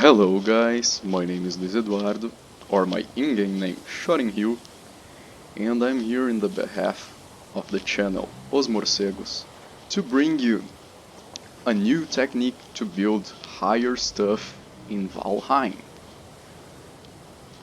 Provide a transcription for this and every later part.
Hello guys, my name is Luis Eduardo, or my in-game name Shooting Hill, and I'm here in the behalf of the channel Os Morcegos to bring you a new technique to build higher stuff in Valheim.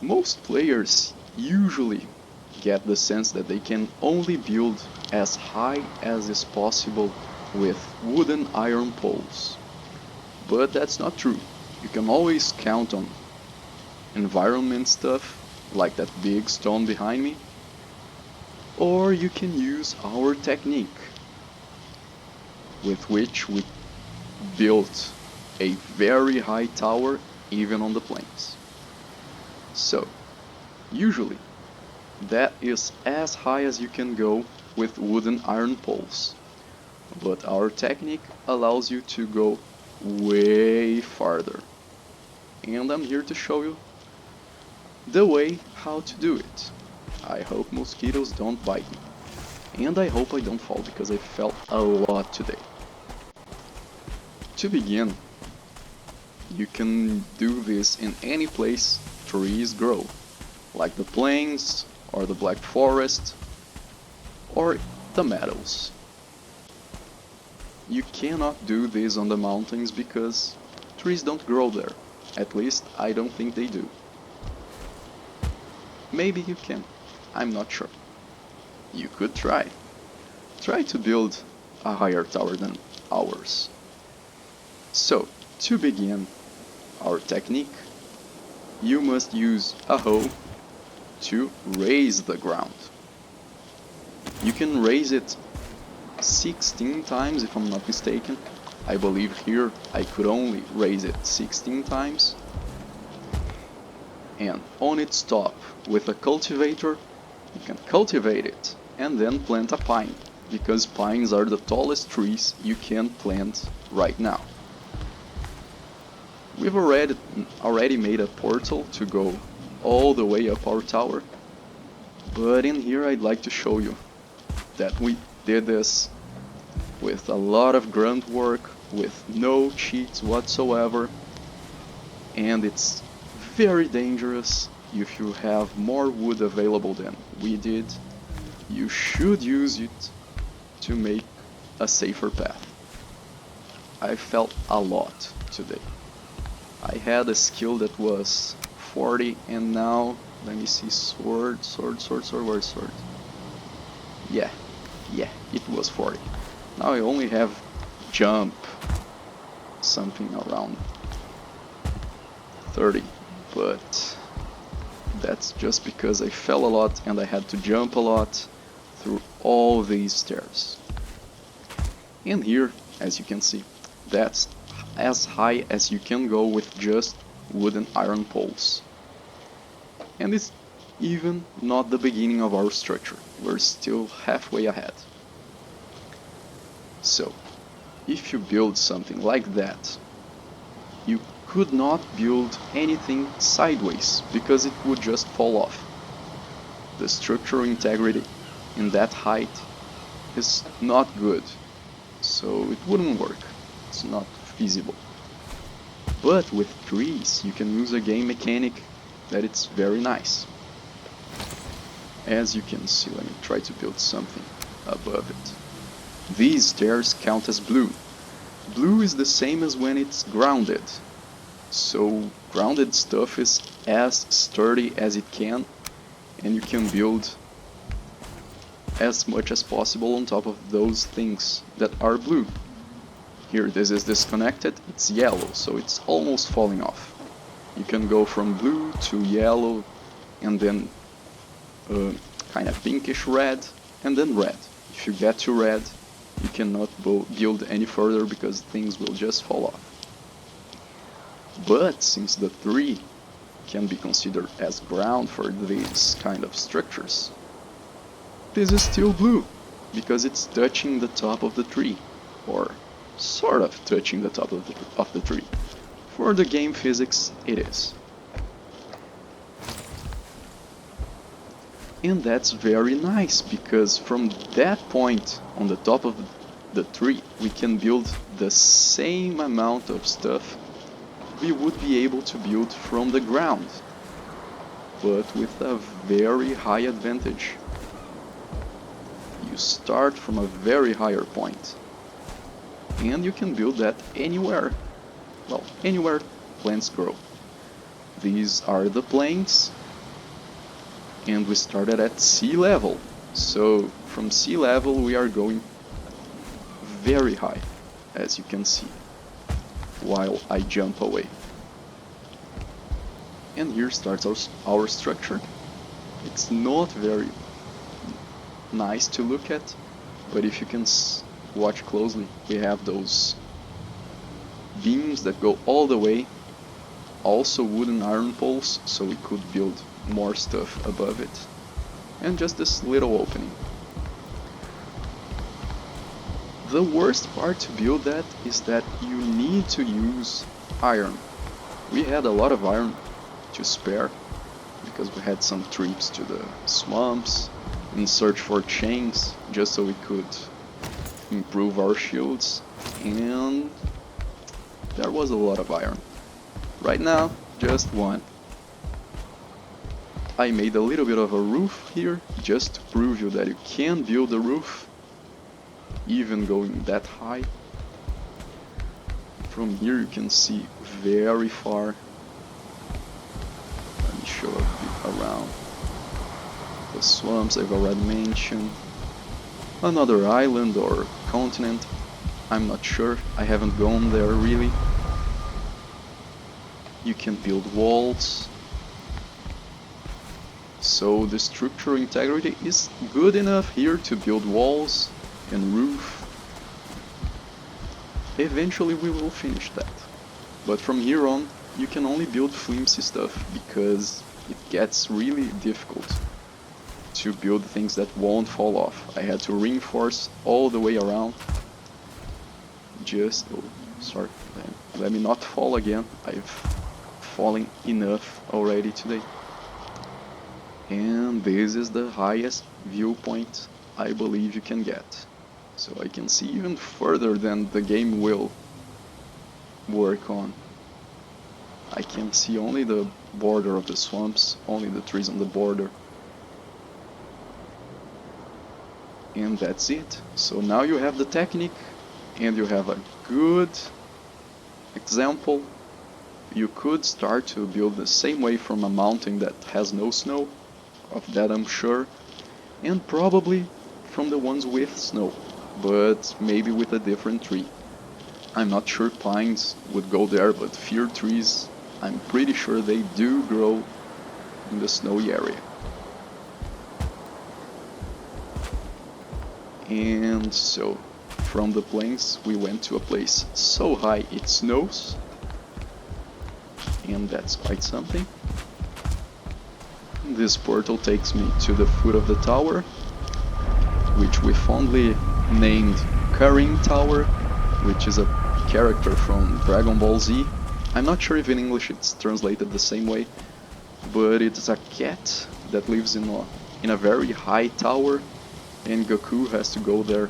Most players usually get the sense that they can only build as high as is possible with wooden iron poles, but that's not true. You can always count on environment stuff, like that big stone behind me, or you can use our technique, with which we built a very high tower even on the plains. So, usually, that is as high as you can go with wooden iron poles, but our technique allows you to go way farther. And I'm here to show you the way how to do it. I hope mosquitoes don't bite me. And I hope I don't fall because I fell a lot today. To begin, you can do this in any place trees grow, like the plains, or the Black Forest, or the meadows. You cannot do this on the mountains because trees don't grow there. At least I don't think they do. Maybe you can, I'm not sure. You could try. Try to build a higher tower than ours. So, to begin our technique, you must use a hoe to raise the ground. You can raise it 16 times if I'm not mistaken. I believe here I could only raise it 16 times. And on its top, with a cultivator, you can cultivate it and then plant a pine, because pines are the tallest trees you can plant right now. We've already made a portal to go all the way up our tower, but in here I'd like to show you that we did this with a lot of grunt work, with no cheats whatsoever, and it's very dangerous. If you have more wood available than we did, you should use it to make a safer path. I felt a lot today. I had a skill that was 40 and now, let me see, where's sword? Yeah, it was 40. Now I only have jump, something around 30, but that's just because I fell a lot and I had to jump a lot through all these stairs. And here, as you can see, that's as high as you can go with just wooden iron poles. And it's even not the beginning of our structure, we're still halfway ahead. So, if you build something like that, you could not build anything sideways because it would just fall off. The structural integrity in that height is not good, so it wouldn't work. It's not feasible. But with trees you can use a game mechanic that it's very nice. As you can see, let me try to build something above it. These stairs count as blue. Blue is the same as when it's grounded. So grounded stuff is as sturdy as it can, and you can build as much as possible on top of those things that are blue. Here this is disconnected, it's yellow, so it's almost falling off. You can go from blue to yellow, and then kind of pinkish red, and then red. If you get to red, you cannot build any further because things will just fall off. But since the tree can be considered as ground for these kind of structures, this is still blue because it's touching the top of the tree, or sort of touching the top of the tree. For the game physics, it is. And that's very nice because from that point on the top of the tree we can build the same amount of stuff we would be able to build from the ground, but with a very high advantage. You start from a very higher point, and you can build that anywhere. Well, anywhere plants grow. These are the plains, and we started at sea level. So from sea level we are going very high, as you can see, while I jump away. And here starts our structure. It's not very nice to look at, but if you can watch closely, we have those beams that go all the way, also wooden iron poles, so we could build more stuff above it, and just this little opening. The worst part to build that is that you need to use iron. We had a lot of iron to spare, because we had some trips to the swamps in search for chains, just so we could improve our shields, and there was a lot of iron. Right now, just one. I made a little bit of a roof here, just to prove you that you can build a roof, even going that high. From here you can see very far. Let me show a bit around. The swamps I've already mentioned. Another island or continent, I'm not sure, I haven't gone there really. You can build walls. So the structural integrity is good enough here to build walls and roof. Eventually we will finish that. But from here on, you can only build flimsy stuff, because it gets really difficult to build things that won't fall off. I had to reinforce all the way around. Sorry, let me not fall again. I've fallen enough already today. And this is the highest viewpoint I believe you can get. So I can see even further than the game will work on. I can see only the border of the swamps, only the trees on the border. And that's it. So now you have the technique, and you have a good example. You could start to build the same way from a mountain that has no snow, of that I'm sure, and probably from the ones with snow, but maybe with a different tree. I'm not sure pines would go there, but fir trees, I'm pretty sure they do grow in the snowy area. And so, from the plains we went to a place so high it snows, and that's quite something. This portal takes me to the foot of the tower, which we fondly named Karin Tower, which is a character from Dragon Ball Z. I'm not sure if in English it's translated the same way, but it's a cat that lives in a very high tower, and Goku has to go there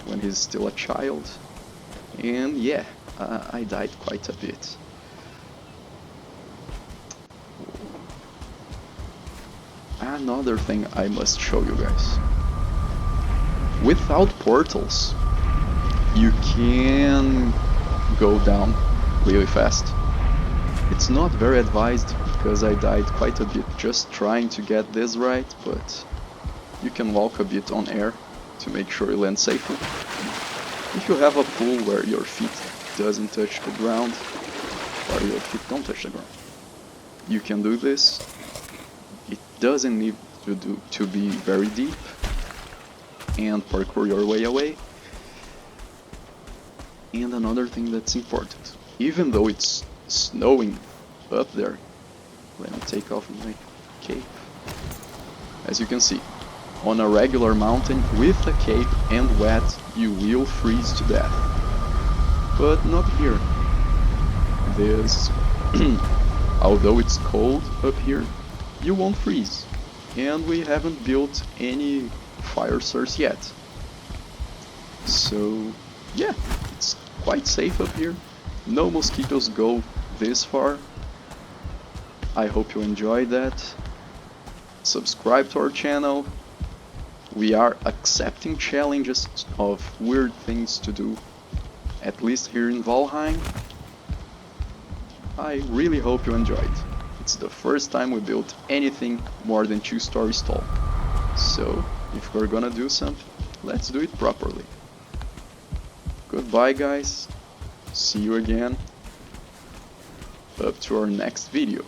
when he's still a child. And yeah, I died quite a bit. Another thing I must show you guys. Without portals, you can go down really fast. It's not very advised, because I died quite a bit just trying to get this right, but you can walk a bit on air to make sure you land safely. If you have a pool where your feet doesn't touch the ground, or your feet don't touch the ground, you can do this. It doesn't need to be very deep, and parkour your way away. And another thing that's important, even though it's snowing up there, let me take off my cape. As you can see, on a regular mountain with a cape and wet, you will freeze to death. But not here. This, although it's cold up here, you won't freeze. And we haven't built any fire source yet. So yeah, it's quite safe up here. No mosquitoes go this far. I hope you enjoyed that. Subscribe to our channel. We are accepting challenges of weird things to do, at least here in Valheim. I really hope you enjoyed. It's the first time we built anything more than 2 stories tall. So, if we're gonna do something, let's do it properly. Goodbye guys, see you again, up to our next video.